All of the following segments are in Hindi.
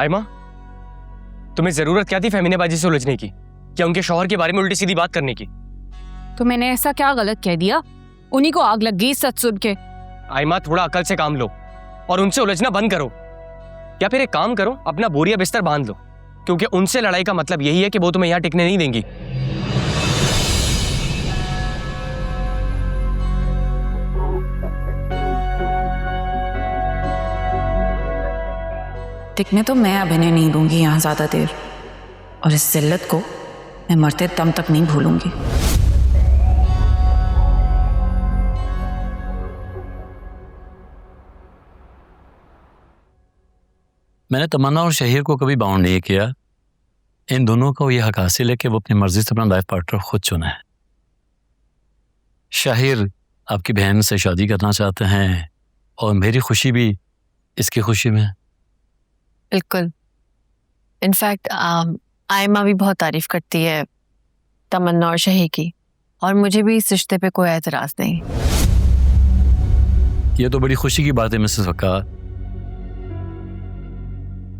आयमा, तुम्हें जरूरत क्या थी फेमिनेबाजी से उलझने की? क्या उनके शौहर के बारे में उल्टी सीधी बात करने की? तो मैंने ऐसा क्या गलत कह दिया? उन्हीं को आग लग गई सच सुन के। आयमा, थोड़ा अकल से काम लो और उनसे उलझना बंद करो। या फिर एक काम करो, अपना बोरिया बिस्तर बांध लो, क्योंकि उनसे लड़ाई का मतलब यही है कि वो तुम्हें यहां टिकने नहीं देंगी। टिकने तो मैं अभिनय नहीं दूंगी यहाँ ज्यादा देर, और इस जिल्लत को मैं मरते दम तक नहीं भूलूंगी। मैंने तमन्ना और शहीर को कभी बाउंड नहीं किया। इन दोनों को यह हक हासिल है कि वो अपनी मर्जी से अपना लाइफ पार्टनर खुद चुना है। शाहिर आपकी बहन से शादी करना चाहते हैं और मेरी खुशी भी इसकी खुशी में। बिल्कुल। इनफैक्ट आयमा भी बहुत तारीफ करती है तमन्ना और शहीर की, और मुझे भी इस रिश्ते पे कोई एतराज नहीं। ये तो बड़ी खुशी की बात है मिसेस वकार।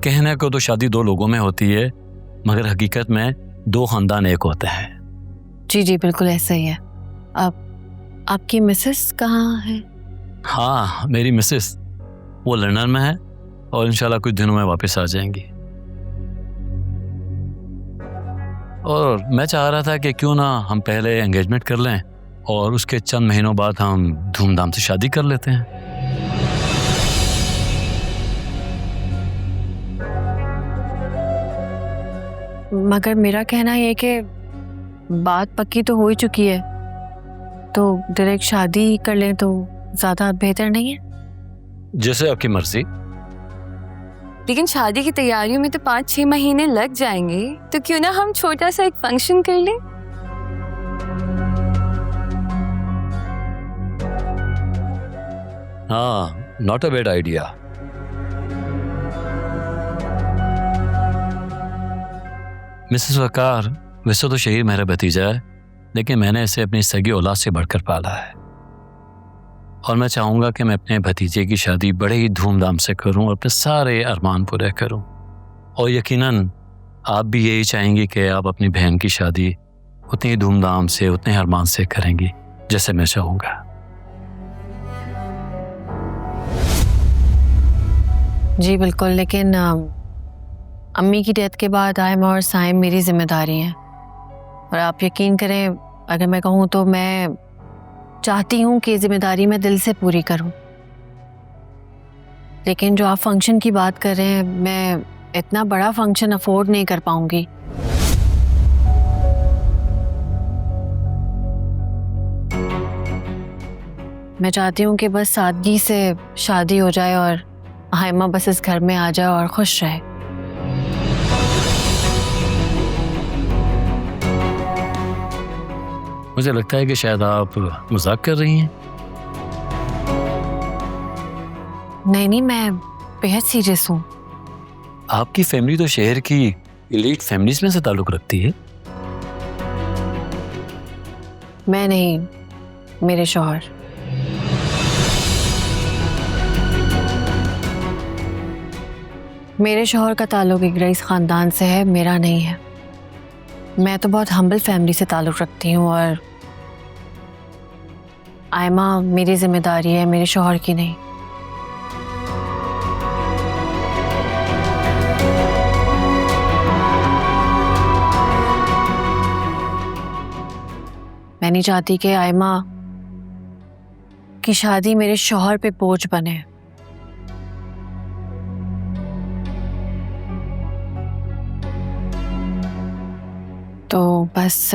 कहने को तो शादी दो लोगों में होती है, मगर हकीकत में दो खानदान एक होते हैं। जी जी बिल्कुल ऐसा ही है। अब आपकी मिसेस कहाँ है? हाँ, मेरी मिसेस वो लंदन में है और इंशाल्लाह कुछ दिनों में वापस आ जाएंगी। और मैं चाह रहा था कि क्यों ना हम पहले एंगेजमेंट कर लें और उसके चंद महीनों बाद हम धूमधाम से शादी कर लेते हैं। मगर मेरा कहना ये कि बात पक्की तो हो ही चुकी है, तो डायरेक्ट शादी कर लें तो ज़्यादा बेहतर नहीं है? जैसे आपकी मर्जी। लेकिन शादी की तैयारियों में तो 5-6 महीने लग जाएंगे, तो क्यों ना हम छोटा सा एक फंक्शन कर लें? हाँ, not a bad idea. Mrs Waqar, वैसे तो शहीर मेरा भतीजा है, लेकिन मैंने इसे अपनी सगी औलाद से बढ़कर पाला है, और मैं चाहूँगा कि मैं अपने भतीजे की शादी बड़े ही धूमधाम से करूँ और अपने सारे अरमान पूरे करूँ। और यकीनन आप भी यही चाहेंगी कि आप अपनी बहन की शादी उतनी ही धूमधाम से, उतने अरमान से करेंगी जैसे मैं चाहूँगा। जी बिल्कुल, लेकिन अम्मी की डेथ के बाद आयमा और साइम मेरी जिम्मेदारी हैं, और आप यकीन करें, अगर मैं कहूँ तो मैं चाहती हूँ कि जिम्मेदारी मैं दिल से पूरी करूँ। लेकिन जो आप फंक्शन की बात कर रहे हैं, मैं इतना बड़ा फंक्शन अफोर्ड नहीं कर पाऊंगी। मैं चाहती हूँ कि बस सादगी से शादी हो जाए और आयमा बस इस घर में आ जाए और खुश रहे। मुझे लगता है कि शायद आप मजाक कर रही हैं। नहीं नहीं, मैं बेहद सीरियस हूँ। आपकी फैमिली तो शहर की एलीट फैमिलीज में से ताल्लुक रखती है। मैं नहीं, मेरे शौहर। मेरे शौहर का ताल्लुक एक रईस खानदान से है, मेरा नहीं है। मैं तो बहुत हम्बल फैमिली से ताल्लुक रखती हूँ, और आयमा मेरी जिम्मेदारी है, मेरे शौहर की नहीं। मैं नहीं चाहती कि आयमा की शादी मेरे शौहर पे बोझ बने। तो बस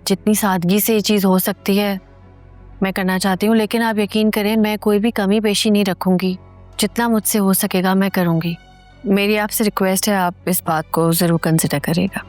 जितनी सादगी से ये चीज़ हो सकती है मैं करना चाहती हूँ, लेकिन आप यकीन करें, मैं कोई भी कमी पेशी नहीं रखूँगी। जितना मुझसे हो सकेगा मैं करूँगी। मेरी आपसे रिक्वेस्ट है, आप इस बात को ज़रूर कंसिडर करिएगा।